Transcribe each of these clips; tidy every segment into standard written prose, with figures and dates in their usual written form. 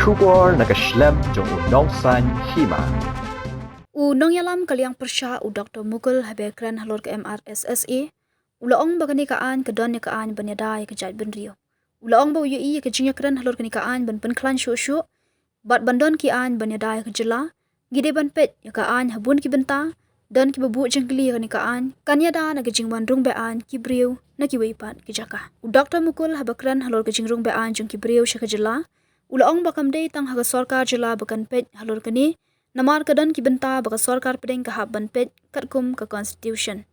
Shubor nakaslem jong unong san Hima. Nong yalam kaliang persya Dr. Mugul habekran halor ke MRSSA. Ulaong baganikaan kedon nikaan banyadai kejat Briew. Ulaong bau yui ke jinyakran halor kenikaan ban penklan syuk bat bandon kian banyadai ke Jylla. Gide ban Peit yakaan habun ki benta dan ki babu jengkli kenikaan kanyada na ke Jingrung Beaiñ ki Briew na ki weipat ki jaka. Dr. Mugul habekran halor ke Jingrung Beaiñ jong ki Briew syaka Jylla. Ulaong bakamdei tang haga Sorkar Jylla bakan Peit halor keni namar kadan ki benta baka Sorkar Pdeng kahap ban Peit katkum ke Constitution.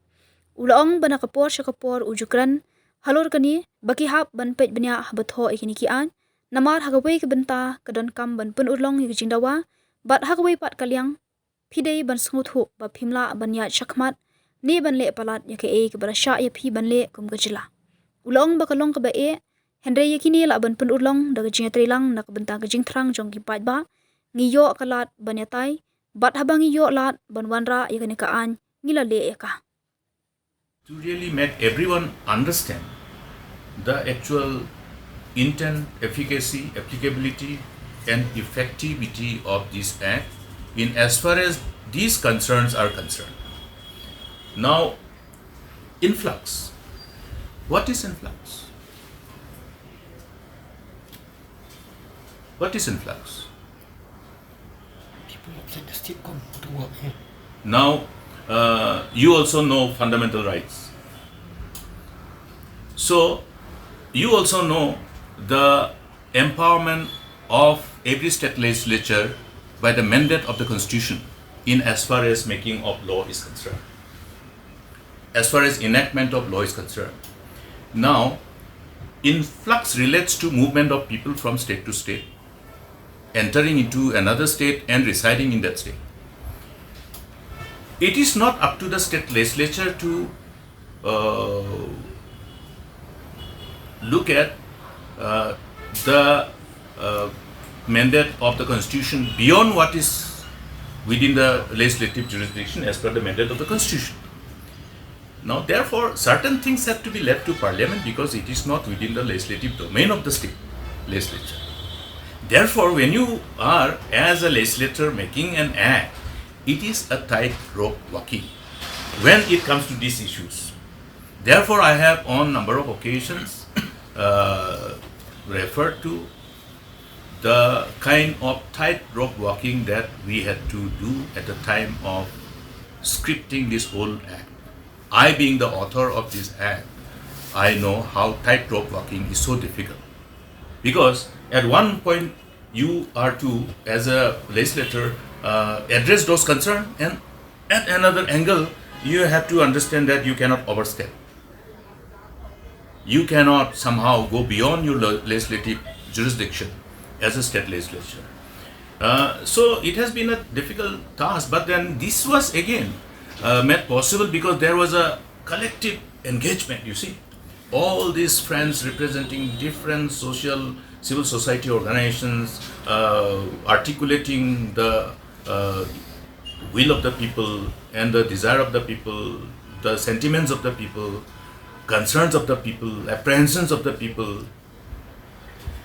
Ulaong bana kapor syakapor ujukran halor kani baki hap ban Peit benya habatho ikini kian namar hagawei ke benta kadan kam ban pun urlong hi jingdawa bat hagawei pat kaliang pidei ban sngut hu ba phimla ban ya chakmat ni ban le palat ya ke e ke barasha ya phi ban le kum ke Jylla. Ulaong bakalong ke ba e Henry yakini la ban pun urlong daga jinga trilang nak benta ke jingtrang jong ki pat ba ngiyo kalat banyatai bat habang ngiyo lat ban wanra yakani kaan ngila le yaka. To really make everyone understand the actual intent, efficacy, applicability and effectivity of this act in as far as these concerns are concerned. Now, influx. What is influx? What is influx? People outside the state come to work here. Now, you also know fundamental rights. So, you also know the empowerment of every state legislature by the mandate of the Constitution in as far as making of law is concerned, as far as enactment of law is concerned. Now, influx relates to movement of people from state to state, entering into another state and residing in that state. It is not up to the state legislature to look at the mandate of the Constitution beyond what is within the legislative jurisdiction as per the mandate of the Constitution. Now, therefore, certain things have to be left to Parliament because it is not within the legislative domain of the state legislature. Therefore, when you are as a legislator making an act, it is a tightrope walking when it comes to these issues. Therefore, I have on number of occasions referred to the kind of tightrope walking that we had to do at the time of scripting this whole act. I being the author of this act, I know how tightrope walking is so difficult. Because at one point you are to, as a legislator, address those concerns, and at another angle you have to understand that you cannot overstep. You cannot somehow go beyond your legislative jurisdiction as a state legislature. So it has been a difficult task, but then this was again made possible because there was a collective engagement, you see. All these friends representing different civil society organizations, articulating the will of the people and the desire of the people, the sentiments of the people, concerns of the people, apprehensions of the people.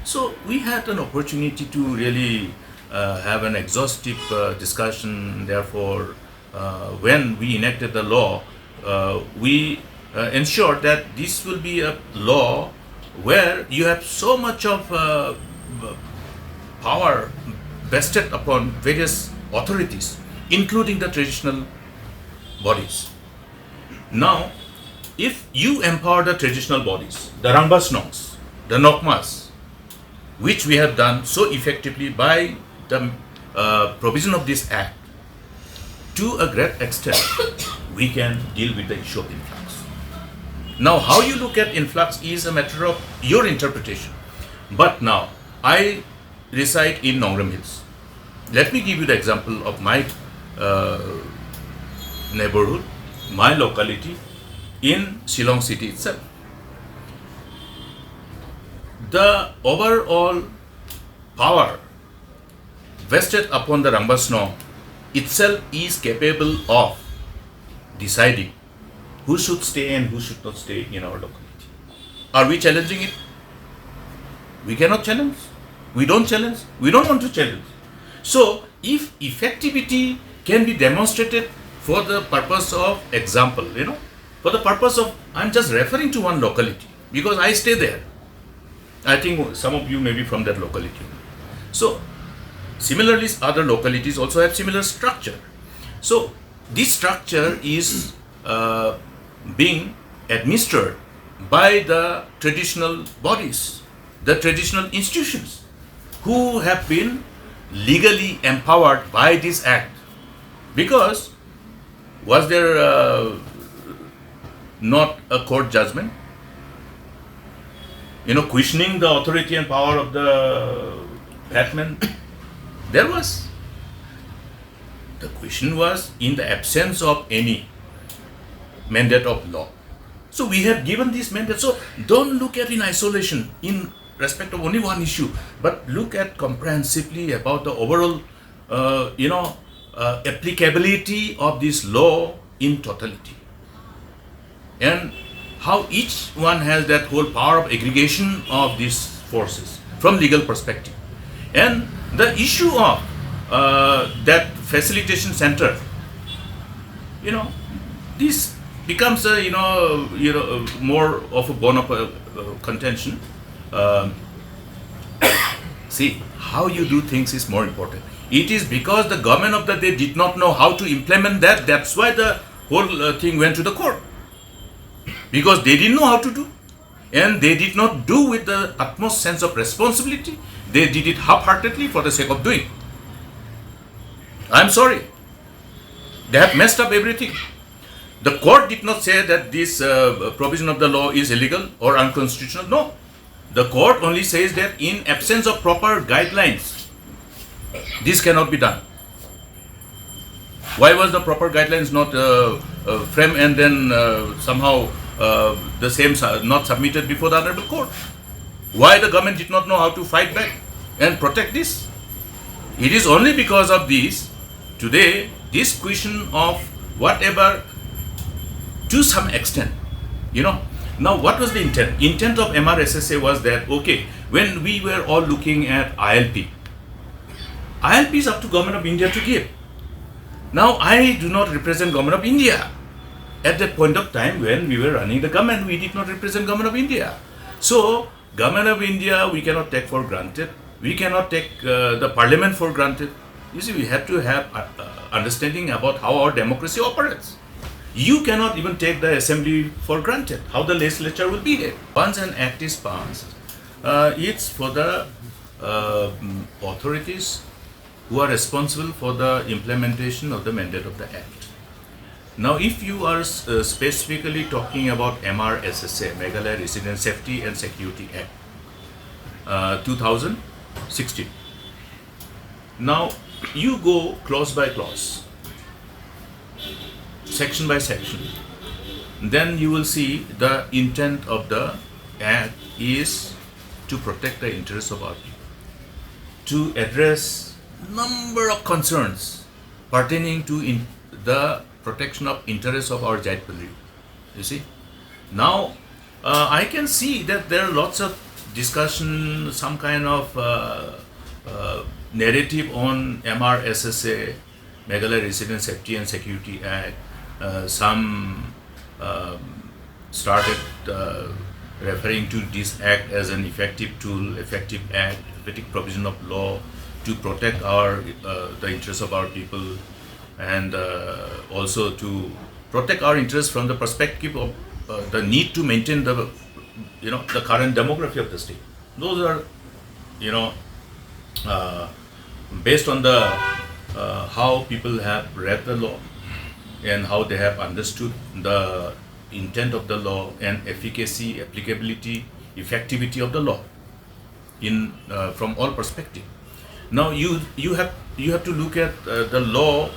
So we had an opportunity to really have an exhaustive discussion. Therefore, when we enacted the law, we ensured that this will be a law where you have so much of power vested upon various authorities, including the traditional bodies. Now, if you empower the traditional bodies, the Rangbas Nongs, the Nokmas, which we have done so effectively by the provision of this act, to a great extent, we can deal with the issue of influx. Now, how you look at influx is a matter of your interpretation. But now, I reside in Nongram Hills. Let me give you the example of my neighborhood, my locality in Shillong city itself. The overall power vested upon the Rangbas Nong itself is capable of deciding who should stay and who should not stay in our locality. Are we challenging it? We cannot challenge. We don't challenge. We don't want to challenge. So, if effectivity can be demonstrated for the purpose of example, for the purpose of, I'm just referring to one locality because I stay there. I think some of you may be from that locality. So, similarly, other localities also have similar structure. So, this structure is being administered by the traditional bodies, the traditional institutions who have been legally empowered by this act. Because was there not a court judgment, questioning the authority and power of the batman? There was. The question was in the absence of any mandate of law. So we have given this mandate. So don't look at in isolation in respect of only one issue, but look at comprehensively about the overall, applicability of this law in totality, and how each one has that whole power of aggregation of these forces from legal perspective, and the issue of that facilitation center. This becomes a more of a bone of contention. See, how you do things is more important. It is because the government of the day did not know how to implement that. That's why the whole thing went to the court. Because they didn't know how to do. And they did not do with the utmost sense of responsibility. They did it half-heartedly for the sake of doing. I'm sorry. They have messed up everything. The court did not say that this provision of the law is illegal or unconstitutional. No. The court only says that in absence of proper guidelines, this cannot be done. Why was the proper guidelines not framed and then somehow the same not submitted before the honorable court? Why the government did not know how to fight back and protect this? It is only because of this, today, this question of whatever, to some extent, Now, what was the intent? Intent of MRSSA was that, okay, when we were all looking at ILP is up to Government of India to give. Now, I do not represent Government of India. At that point of time when we were running the government, we did not represent Government of India. So, Government of India, we cannot take for granted. We cannot take the parliament for granted. You see, we have to have understanding about how our democracy operates. You cannot even take the assembly for granted, how the legislature will behave. Once an act is passed, it's for the authorities who are responsible for the implementation of the mandate of the act. Now, if you are specifically talking about MRSSA, Meghalaya Resident Safety and Security Act, 2016. Now, you go clause by clause, section by section, then you will see the intent of the act is to protect the interests of our people, to address number of concerns pertaining to the protection of interests of our Briew. You see, now I can see that there are lots of discussion, some kind of narrative on MRSSA, Meghalaya Resident Safety and Security Act. Some started referring to this act as an effective tool, effective act, effective provision of law to protect the interests of our people, and also to protect our interests from the perspective of the need to maintain the current demography of the state. Those are based on the how people have read the law and how they have understood the intent of the law and efficacy, applicability, effectivity of the law in from all perspective. Now you have to look at the law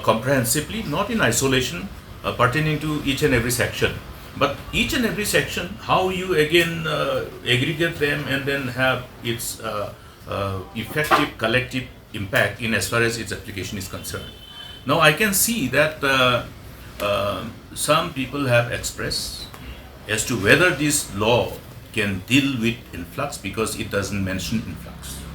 comprehensively, not in isolation, pertaining to each and every section, but each and every section, how you again aggregate them and then have its effective collective impact in as far as its application is concerned. Now I can see that some people have expressed as to whether this law can deal with influx because it doesn't mention influx.